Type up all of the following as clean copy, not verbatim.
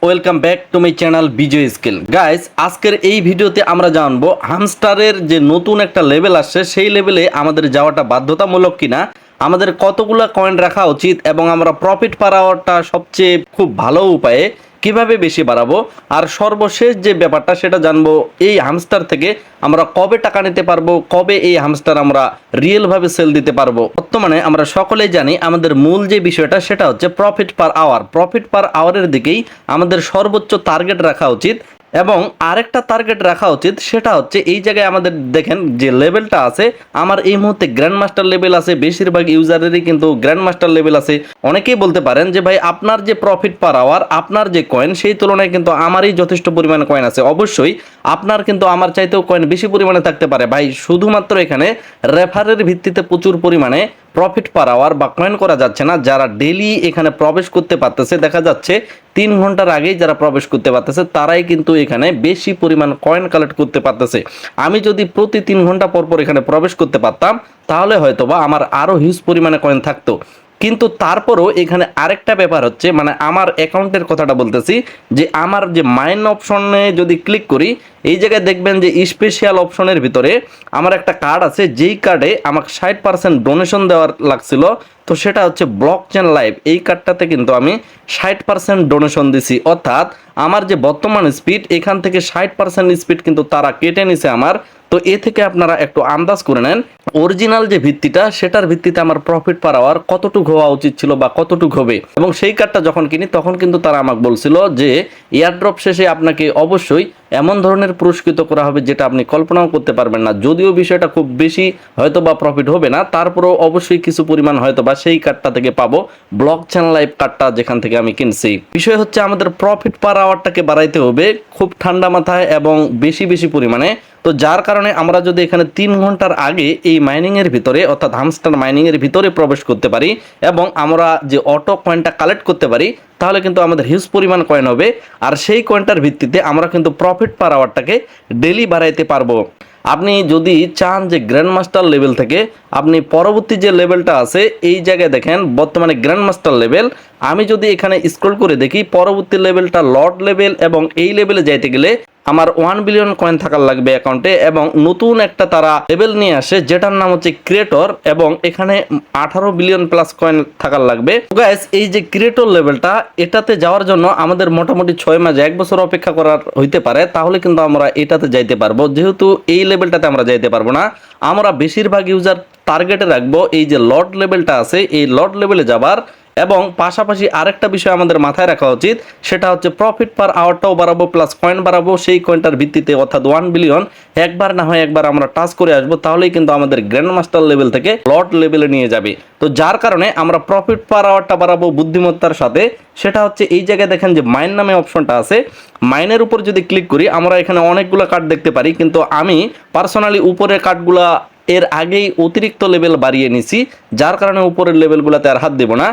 Welcome back to my channel Bijoy skill guys. আজকের এই ভিডিওতে আমরা জানবো হামস্টারের যে নতুন একটা লেভেল আসছে সেই লেভেলে আমাদের যাওয়াটা বাধ্যতামূলক কিনা, আমাদের কতগুলো কয়েন রাখা উচিত এবং আমরা প্রফিট পার আওয়ারটা সবচেয়ে খুব ভালো উপায়ে কিভাবে বেশি বাড়াবো, আর সর্বশেষ যে ব্যাপারটা সেটা জানবো এই হামস্টার থেকে আমরা কবে টাকা নিতে পারবো, কবে এই হামস্টার আমরা রিয়েল ভাবে সেল দিতে পারবো। বর্তমানে আমরা সকলেই জানি আমাদের মূল যে বিষয়টা সেটা হচ্ছে profit per hour. Profit per আওয়ারের দিকেই আমাদের সর্বোচ্চ টার্গেট রাখা উচিত এবং আরেকটা টার্গেট রাখা উচিত, সেটা হচ্ছে এই জায়গায় আমাদের দেখেন যে লেভেলটা আছে, আমার এই মুহূর্তে গ্র্যান্ড মাস্টার লেভেল আছে, বেশিরভাগ ইউজারেরই কিন্তু গ্র্যান্ড মাস্টার লেভেল আছে। অনেকেই বলতে পারেন যে ভাই আপনার যে প্রফিট পার আওয়ার, আপনার যে কয়েন সেই তুলনায় কিন্তু আমারই যথেষ্ট পরিমাণে কয়েন আছে। অবশ্যই আপনার কিন্তু আমার চাইতেও কয়েন বেশি পরিমাণে থাকতে পারে ভাই, শুধুমাত্র এখানে রেফারের ভিত্তিতে প্রচুর পরিমাণে প্রফিট পার আওয়ার বা কয়েন করা যাচ্ছে না। যারা ডেলি এখানে প্রবেশ করতে পারতেছে, দেখা যাচ্ছে 3 ঘন্টার আগেই যারা প্রবেশ করতে পারতেছে তারাই কিন্তু এখানে বেশি পরিমাণ কয়েন কালেক্ট করতে পারতেছে। আমি যদি প্রতি 3 ঘন্টা পর পর এখানে প্রবেশ করতে পারতাম তাহলে হয়তোবা আমার আরও হিউজ পরিমাণে কয়েন থাকতো। কিন্তু তারপরও এখানে আরেকটা ব্যাপার হচ্ছে, মানে আমার অ্যাকাউন্টের কথাটা বলতেছি, যে আমার যে মাইন অপশনে যদি ক্লিক করি এই জায়গায় দেখবেন যে স্পেশাল অপশনের ভিতরে আমার একটা কার্ড আছে, যেই কার্ডে আমাকে 60% ডোনেশন দেওয়ার লাগছিল। তো সেটা হচ্ছে ব্লক চেন লাইভ। এই কার্ডটাতে কিন্তু আমি 60% ডোনেশন দিছি, অর্থাৎ আমার যে বর্তমান স্পিড এখান থেকে 60% স্পিড কিন্তু তারা কেটে নিছে আমার। তো এ থেকে আপনারা একটু আন্দাজ করে নেন অরিজিনাল যে ভিত্তিটা সেটার ভিত্তিতে আমার প্রফিট পার আওয়ার কতটুকু হওয়া উচিত ছিল বা কতটুকু হবে। এবং সেই কার্ডটা যখন কিনি তখন কিন্তু তারা আমাকে বলছিল যে এয়ারড্রপ শেষে আপনাকে অবশ্যই এমন ধরনের পুরস্কৃত করা হবে যেটা আপনি কল্পনাও করতে পারবেন না। যদিও বিষয়টা খুব বেশি হয়তো বা প্রফিট হবে না, তারপরেও অবশ্যই কিছু পরিমাণ হয়তো বা সেই কার্ডটা থেকে পাবো, ব্লক চেন লাইভ কার্ডটা যেখান থেকে আমি কিনছি। বিষয় হচ্ছে আমাদের প্রফিট পার আওয়ারটাকে বাড়াইতে হবে খুব ঠান্ডা মাথায় এবং বেশি বেশি পরিমাণে। তো যার কারণে আমরা যদি এখানে 3 ঘন্টার আগে এই মাইনিংয়ের ভিতরে অর্থাৎ হামস্টার মাইনিংয়ের ভিতরে প্রবেশ করতে পারি এবং আমরা যে অটো কয়েনটা কালেক্ট করতে পারি তাহলে কিন্তু আমাদের হিউজ পরিমাণ কয়েন হবে, আর সেই কয়েনটার ভিত্তিতে আমরা কিন্তু প্রফিট পার আওয়ারটাকে ডেলি বাড়াইতে পারবো। আপনি যদি চান যে গ্র্যান্ড মাস্টার লেভেল থেকে আপনি পরবর্তী যে লেভেলটা আছে এই জায়গায় দেখেন বর্তমানে গ্র্যান্ড মাস্টার লেভেল, আমি যদি এখানে স্ক্রল করে দেখি পরবর্তী লেভেলটা লর্ড লেভেল, এবং এই লেভেলে যাইতে গেলে আমার 1 বিলিয়ন কয়েন থাকার লাগবে অ্যাকাউন্টে, এবং নতুন একটা তারা লেভেল নিয়ে আসে যেটার নাম হচ্ছে ক্রিয়েটর, এবং এখানে 18 বিলিয়ন প্লাস কয়েন থাকার লাগবে। গাইস এই যে ক্রিয়েটর লেভেলটা এটাতে যাওয়ার জন্য আমাদের মোটামুটি 6 মাস 1 বছর অপেক্ষা করার হইতে পারে, তাহলে কিন্তু আমরা এটাতে যাইতে পারবো। যেহেতু এই লেভেলটাতে আমরা যাইতে পারবো না, আমরা বেশিরভাগ ইউজার টার্গেটে রাখবো এই যে লর্ড লেভেলটা আছে, এই লর্ড লেভেলে যাবার। এবং পাশাপাশি আরেকটা বিষয় আমাদের মাথায় রাখা উচিত, সেটা হচ্ছে প্রফিট পার আওয়ারটাও বাড়াবো প্লাস কয়েন বাড়াবো সেই কয়েনটার ভিত্তিতে, অর্থাৎ 1 বিলিয়ন একবার না হয় একবার আমরা টাচ করে আসবো, তাহলেই কিন্তু আমাদের গ্র্যান্ড মাস্টার লেভেল থেকে লর্ড লেভেলে নিয়ে যাবে। তো যার কারণে আমরা প্রফিট পার আওয়ারটা বাড়াবো বুদ্ধিমত্তার সাথে, সেটা হচ্ছে এই জায়গায় দেখেন যে মাইন নামে অপশনটা আছে, মাইনের উপর যদি ক্লিক করি আমরা এখানে অনেকগুলো কার্ড দেখতে পারি, কিন্তু আমি পার্সোনালি উপরের কার্ডগুলা এর আগেই অতিরিক্ত লেভেল বাড়িয়ে নিছি, যার কারণে উপরের লেভেলগুলোতে আর হাত দেব না।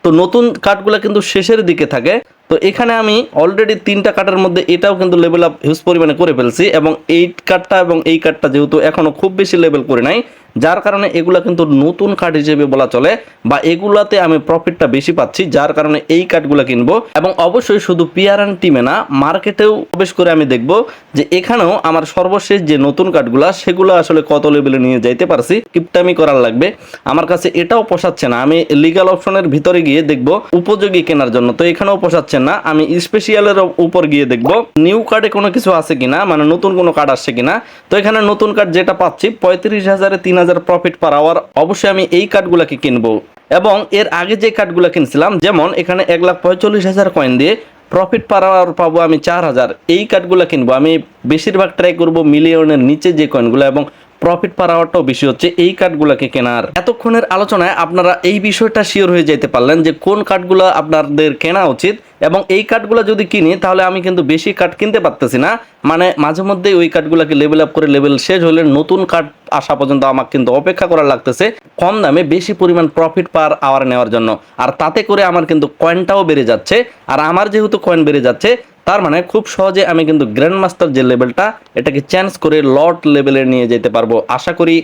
তো নতুন কার্ডগুলো কিন্তু শেষের দিকে থাকে। তো এখানে আমি অলরেডি 3টা কার্ডের মধ্যে এটাও কিন্তু লেভেল আপ হিউজ পরিমাণে করে ফেলছি, এবং এই কার্ডটা এবং এই কার্ডটা যেহেতু এখনো খুব বেশি লেভেল করে নাই, যার কারণে এগুলা কিন্তু নতুন কার্ড হিসেবে বলা চলে, বা এগুলাতে আমি প্রফিটটা বেশি পাচ্ছি, যার কারণে এই কার্ডগুলো কিনবো। এবং অবশ্যই শুধু পিআর এন্ড টিমে না, মার্কেটেও প্রবেশ করে আমি দেখব যে এখানেও আমার সর্বশেষ যে নতুন কার্ডগুলা সেগুলো আসলে কত লেভেলে নিয়ে যাইতে পারছি। কিপটামি করার লাগবে, আমার কাছে এটাও পোষাচ্ছে না। আমি লিগ্যাল অপশনের ভিতরে গিয়ে দেখব উপযোগী কেনার জন্য, তো এখানেও পোষাচ্ছে না। আমি স্পেশালের উপর গিয়ে দেখব নিউ কার্ডে কোনো কিছু আছে কিনা, মানে নতুন কোনো কার্ড আসছে কিনা। তো এখানে নতুন কার্ড যেটা পাচ্ছি 35,000-এ 3,000 প্রফিট পার আওয়ার, অবশ্যই আমি এই কার্ডগুলোকে কিনবো। এবং এর আগে যে কার্ডগুলো কিনছিলাম, যেমন এখানে 1,45,000 কয়েন দিয়ে প্রফিট পার আওয়ার পাবো আমি 4,000, এই কার্ডগুলো কিনবো। আমি বেশিরভাগ ট্রাই করব মিলিয়নের নিচে যে কয়েনগুলো এবং প্রফিট পার আওয়ারটাও বেশি হচ্ছে এই কার্ডগুলোকে কেনার। এতক্ষণের আলোচনায় আপনারা এই বিষয়টা শিওর হয়ে যেতে পারলেন যে কোন কার্ডগুলো আপনাদের কেনা উচিত, এবং এই কার্ডগুলো যদি কিনি তাহলে আমি কিন্তু বেশি কার্ড কিনতে পারতেছি না, মানে মাঝে মধ্যে ওই কার্ডগুলোকে লেভেল আপ করে লেভেল শেষ হলে নতুন কার্ড আসা পর্যন্ত আমাকে কিন্তু অপেক্ষা করা লাগতেছে কম দামে বেশি পরিমাণ প্রফিট পার আওয়ার নেওয়ার জন্য। আর তাতে করে আমার কিন্তু কয়েনটাও বেড়ে যাচ্ছে, আর আমার যেহেতু কয়েন বেড়ে যাচ্ছে তার মানে খুব সহজে আমি কিন্তু গ্র্যান্ড মাস্টার যে লেভেলটা এটাকে চেঞ্জ করে লর্ড লেভেলে নিয়ে যেতে পারবো। আশা করি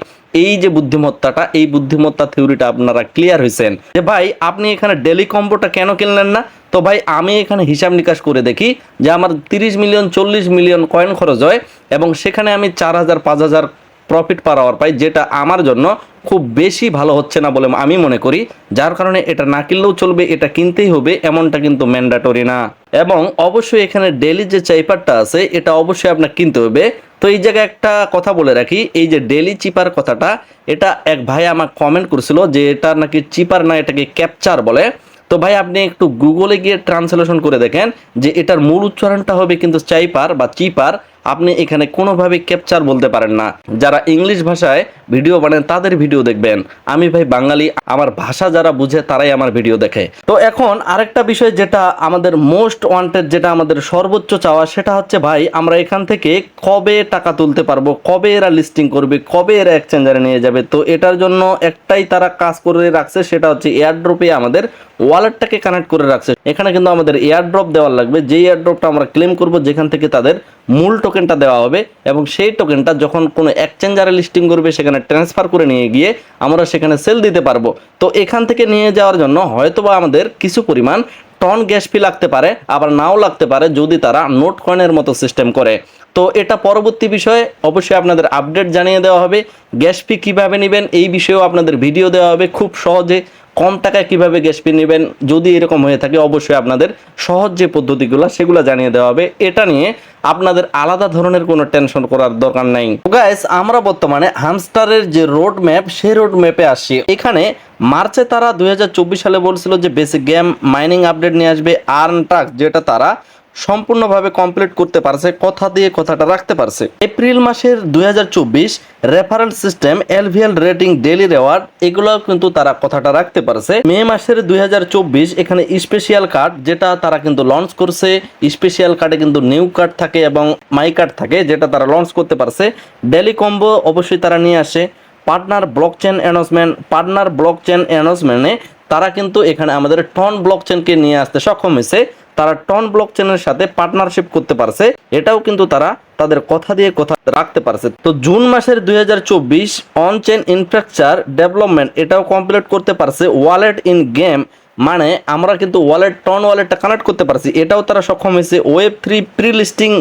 এই যে বুদ্ধিমত্তাটা, এই বুদ্ধিমত্তা থিওরিটা আপনারা ক্লিয়ার হয়েছেন। যে ভাই আপনি এখানে ডেলি কম্বোটা কেন কিনলেন না? তো ভাই আমি এখানে হিসাব নিকাশ করে দেখি যে আমার 30 মিলিয়ন 40 মিলিয়ন কয়েন খরচ হয় এবং সেখানে আমি 4000 5000 প্রফিট পার আওয়ার পাই, যেটা আমার জন্য খুব বেশি ভালো হচ্ছে না বলে আমি মনে করি। যার কারণে এটা না কিনলেও চলবে, এটা কিনতেই হবে এমনটা কিন্তু ম্যান্ডেটরি না। এবং অবশ্যই এখানে ডেলি যে চাইপারটা আছে এটা অবশ্যই আপনার কিনতে হবে। তো এই জায়গায় একটা কথা বলে রাখি, এই যে ডেলি চিপার কথাটা, এটা এক ভাই আমাকে কমেন্ট করেছিল যে এটা নাকি চিপার না, এটাকে ক্যাপচার বলে। তো ভাই আপনি একটু গুগলে গিয়ে ট্রান্সলেশন করে দেখেন যে এটার মূল উচ্চারণটা হবে কিন্তু চাইপার বা চিপার। আপনি এখানে কোনোভাবে ক্যাপচার বলতে পারেন না। যারা ইংলিশ ভাষায় ভিডিও বানান তাদের ভিডিও দেখবেন। আমি ভাই বাঙালি, আমার ভাষা যারা বুঝে তারাই আমার ভিডিও দেখে। তো এখন আরেকটা বিষয় যেটা আমাদের মোস্ট ওয়ান্টেড, যেটা আমাদের সর্বোচ্চ চাওয়া, সেটা হচ্ছে ভাই আমরা এখান থেকে কবে টাকা তুলতে পারবো, কবে এরা লিস্টিং করবে, কবে এরা এক্সচেঞ্জারে নিয়ে যাবে। তো এটার জন্য একটাই তারা কাজ করে রাখছে, সেটা হচ্ছে এয়ারড্রপে আমাদের ওয়ালেটটাকে কানেক্ট করে রাখছে। এখানে কিন্তু আমাদের এয়ারড্রপ দেওয়ার লাগবে, যে এয়ারড্রপটা আমরা ক্লেম করব, যেখান থেকে তাদের মূল টোকেনটা দেওয়া হবে এবং সেই টোকেনটা যখন কোনো এক্সচেঞ্জারে লিস্টিং করবে সেখানে ট্রান্সফার করে নিয়ে গিয়ে আমরা সেখানে সেল দিতে পারবো। তো এখান থেকে নিয়ে যাওয়ার জন্য হয়তোবা আমাদের কিছু পরিমাণ টন গ্যাস ফি লাগতে পারে, আবার নাও লাগতে পারে যদি তারা নোট কয়েনের মতো সিস্টেম করে। তো এটা পরবর্তী বিষয়ে অবশ্যই আপনাদের আপডেট জানিয়ে দেওয়া হবে। গ্যাস ফি কীভাবে নেবেন এই বিষয়েও আপনাদের ভিডিও দেওয়া হবে, খুব সহজে কম টাকায় কিভাবে গ্যাস ফি নেবেন যদি এরকম হয়ে থাকে অবশ্যই আপনাদের সহজ যে পদ্ধতিগুলো সেগুলো জানিয়ে দেওয়া হবে। এটা নিয়ে আপনাদের আলাদা ধরনের কোনো টেনশন করার দরকার নাই। গাইস আমরা বর্তমানে হামস্টারের যে রোড ম্যাপ সেই রোড ম্যাপে আসছি। এখানে মার্চে তারা 2024 সালে বলছিল যে বেসিক গেম মাইনিং আপডেট নিয়ে আসবে, আর্ন টাস্ক, যেটা তারা সম্পূর্ণভাবে কমপ্লিট করতে পারছে, কথা দিয়ে কথাটা রাখতে পারছে। এপ্রিল মাসের 2024 referral system, LVL rating, daily reward, এগুলো কিন্তু তারা কথাটা রাখতে পারছে। মে মাসের 2024 এখানে স্পেশাল কার্ড যেটা তারা কিন্তু লঞ্চ করছে। স্পেশাল কার্ডে কিন্তু নিউ কার্ড থাকে এবং মাই কার্ড থাকে, যেটা তারা লঞ্চ করতে পারছে। ডেইলি কম্বো অবশ্যই তারা নিয়ে আসে। Partner blockchain announcement, partner blockchain অ্যানাউন্সমেন্টে তারা কিন্তু এখানে আমাদের টন ব্লকচেনকে নিয়ে আসতে সক্ষম হয়েছে। তারা টন ব্লকচেনের সাথে পার্টনারশিপ করতে পারছে, এটাও কিন্তু তারা তাদের কথা দিয়ে কথা রাখতে পারছে। তো জুন মাসের 2024 অন চেন ইনফ্রাস্ট্রাকচার ডেভেলপমেন্ট এটাও কমপ্লিট করতে পারছে। ওয়ালেট ইন গেম, মানে আমরা কিন্তু ওয়ালেট টন ওয়ালেটটা কানেক্ট করতে পারছি, এটাও তারা সক্ষম হয়েছে। Web3 প্রি লিস্টিং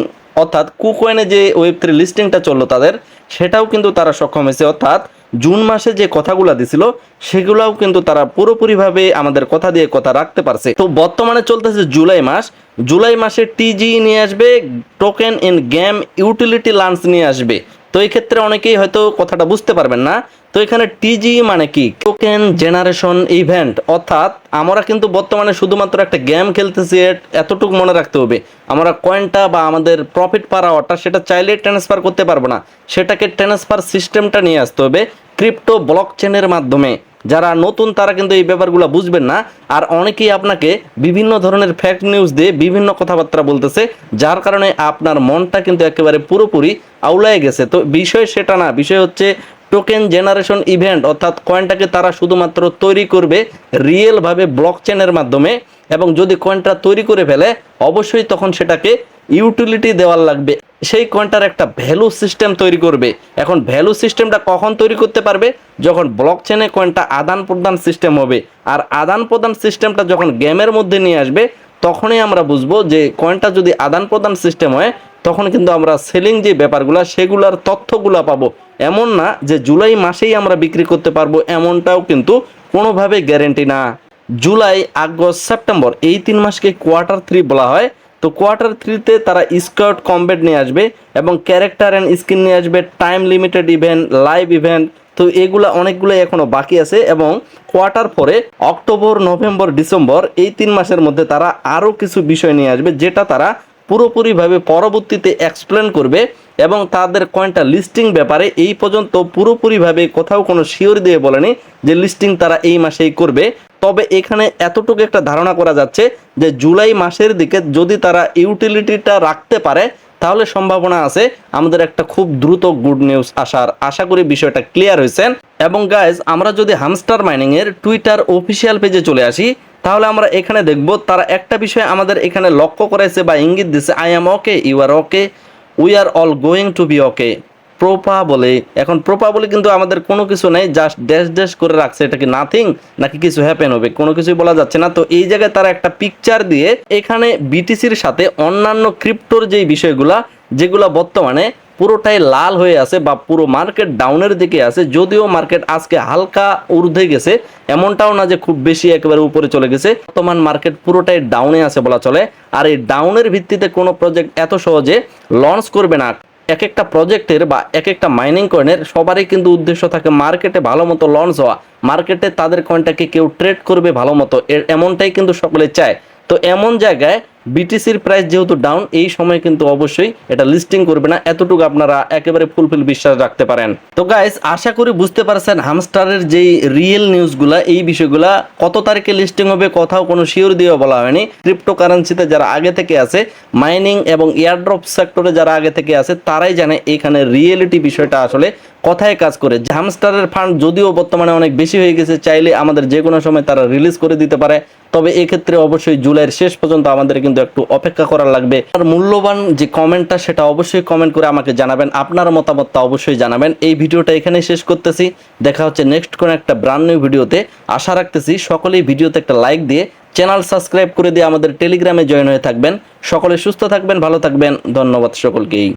অর্থাৎ কুকয়েনে যে Web3 লিস্টিংটা চললো তাদের, সেটাও কিন্তু তারা সক্ষম হয়েছে। অর্থাৎ জুন মাসে যে কথাগুলো দিছিল সেগুলোও কিন্তু তারা পুরোপুরিভাবে আমাদের কথা দিয়ে কথা রাখতে পারছে। তো বর্তমানে চলতেছে জুলাই মাস, জুলাই মাসে টিজি নিয়ে আসবে, token in game utility launch নিয়ে আসবে। তো এই ক্ষেত্রে অনেকেই হয়তো কথাটা বুঝতে পারবেন না। তো এখানে টিজি মানে কি, টোকেন জেনারেশন ইভেন্ট, অর্থাৎ আমরা কিন্তু বর্তমানে শুধুমাত্র একটা গেম খেলতেছি, এতটুকু মনে রাখতে হবে। আমরা কয়েনটা বা আমাদের প্রফিট পার আওয়ারটা সেটা চাইলে ট্রান্সফার করতে পারবো না, সেটাকে ট্রান্সফার সিস্টেমটা নিয়ে আসতে হবে ক্রিপ্টো ব্লকচেনের মাধ্যমে। যারা নতুন তারা কিন্তু এই ব্যাপারগুলো বুঝবেন না, আর অনেকেই আপনাকে বিভিন্ন ধরনের ফেক নিউজ দিয়ে বিভিন্ন কথাবার্তা বলতেছে, যার কারণে আপনার মনটা কিন্তু একেবারে পুরোপুরি আউলায় গেছে। তো বিষয় সেটা না, বিষয় হচ্ছে টোকেন জেনারেশন ইভেন্ট, অর্থাৎ কয়েনটাকে তারা শুধুমাত্র তৈরি করবে রিয়েলভাবে ব্লকচেনের মাধ্যমে, এবং যদি কয়েনটা তৈরি করে ফেলে অবশ্যই তখন সেটাকে ইউটিলিটি দেওয়ার লাগবে। সেই কয়েনটার একটা ভ্যালু সিস্টেম তৈরি করবে। এখন ভ্যালু সিস্টেমটা কখন তৈরি করতে পারবে, যখন ব্লকচেনে কয়েনটা আদান প্রদান সিস্টেম হবে। আর আদান প্রদান সিস্টেমটা যখন গেমের মধ্যে নিয়ে আসবে তখনই আমরা বুঝবো যে কয়েনটা যদি আদান প্রদান সিস্টেম হয় তখন কিন্তু আমরা সেলিং যে ব্যাপারগুলো সেগুলোর তথ্যগুলো পাবো। এমন না যে জুলাই মাসেই আমরা বিক্রি করতে পারবো, এমনটাও কিন্তু কোনোভাবে গ্যারেন্টি না। জুলাই, আগস্ট, সেপ্টেম্বর এই 3 মাসকে কোয়ার্টার 3 বলা হয়। তো কোয়ার্টার 3তে তারা স্কোয়াড কমব্যাট নিয়ে আসবে এবং ক্যারেক্টার অ্যান্ড স্কিন নিয়ে আসবে, time limited event, live event. তো এগুলা অনেকগুলো এখনো বাকি আছে এবং কোয়ার্টার পরে অক্টোবর, নভেম্বর, ডিসেম্বর এই 3 মাসের মধ্যে তারা আরও কিছু বিষয় নিয়ে আসবে, যেটা তারা পুরোপুরিভাবে পরবর্তীতে এক্সপ্লেন করবে। এবং তাদের কয়েনটা লিস্টিং ব্যাপারে এই পর্যন্ত পুরোপুরিভাবে কোথাও কোনো শিওর দিয়ে বলেনি যে লিস্টিং তারা এই মাসেই করবে। তবে এখানে এতটুকু একটা ধারণা করা যাচ্ছে যে জুলাই মাসের দিকে যদি তারা ইউটিলিটিটা রাখতে পারে তাহলে সম্ভাবনা আছে আমাদের একটা খুব দ্রুত গুড নিউজ আসার। আশা করি বিষয়টা ক্লিয়ার হয়েছেন। এবং গাইজ আমরা যদি হামস্টার মাইনিং এর টুইটার অফিসিয়াল পেজে চলে আসি, তাহলে আমরা এখানে দেখব তারা একটা বিষয় আমাদের এখানে লক্ষ্য করেছে বা ইঙ্গিত দিচ্ছে, I am okay, you are okay, we are all going to be okay. প্রোপা বলে, এখন প্রোপা বলে কিন্তু আমাদের কোনো কিছু নেই, জাস্ট ড্যাশ ড্যাশ করে রাখছে। এটা কি নাথিং নাকি কিছু হ্যাপেন হবে, কোনো কিছুই বলা যাচ্ছে না। তো এই জায়গায় তারা একটা পিকচার দিয়ে এখানে বিটিসির সাথে অন্যান্য ক্রিপ্টোর যেই বিষয়গুলা যেগুলা বর্তমানে পুরোটাই লাল হয়ে আছে বা পুরো মার্কেট ডাউনের দিকে আছে, যদিও মার্কেট আজকে হালকা ঊর্ধ্বে গেছে, এমনটাও না যে খুব বেশি একেবারে উপরে চলে গেছে। বর্তমান মার্কেট পুরোটাই ডাউনে আছে বলা চলে। আর এই ডাউনের ভিত্তিতে কোনো প্রজেক্ট এত সহজে লঞ্চ করবে না। এক একটা প্রজেক্টের বা এক একটা মাইনিং কয়েনের সবারই কিন্তু উদ্দেশ্য থাকে মার্কেটে ভালো মতো লঞ্চ হওয়া, মার্কেটে তাদের কয়েনটাকে কেউ ট্রেড করবে ভালো মতো, এমনটাই কিন্তু সকলে চায়। তো এমন জায়গায় বিটিসির প্রাইস যেহেতু ডাউন, এই সময় কিন্তু অবশ্যই এটা লিস্টিং করবে না, এতটুকু আপনারা একেবারে ফুলফিল বিশ্বাস রাখতে পারেন। তো গাইস আশা করি বুঝতে পারছেন হামস্টারের যেই রিয়েল নিউজগুলা, এই বিষয়গুলা কত তারিখে লিস্টিং হবে কোথাও কোনো শিওর দিয়ে বলা হয়নি। ক্রিপ্টোকারেন্সিতে যারা আগে থেকে আছে, মাইনিং এবং এয়ারড্রপ সেক্টরে যারা আগে থেকে আছে, তারাই জানে এখানে রিয়েলিটি বিষয়টা আসলে কথায় কাজ করে। যে হামস্টারের ফান্ড যদিও বর্তমানে অনেক বেশি হয়ে গেছে, চাইলে আমাদের যে কোনো সময় তারা রিলিজ করে দিতে পারে। তবে এক্ষেত্রে অবশ্যই জুলাইয়ের শেষ পর্যন্ত আমাদের কিন্তু একটু অপেক্ষা করা লাগবে। আর মূল্যবান যে কমেন্টটা সেটা অবশ্যই কমেন্ট করে আমাকে জানাবেন, আপনার মতামতটা অবশ্যই জানাবেন। এই ভিডিওটা এখানেই শেষ করতেছি, দেখা হচ্ছে নেক্সট কোন একটা ব্র্যান্ড নিউ ভিডিওতে। আশা রাখতেছি সকলেই ভিডিওতে একটা লাইক দিয়ে চ্যানেল সাবস্ক্রাইব করে দিয়ে আমাদের টেলিগ্রামে জয়েন হয়ে থাকবেন। সকলে সুস্থ থাকবেন, ভালো থাকবেন, ধন্যবাদ সকলকেই।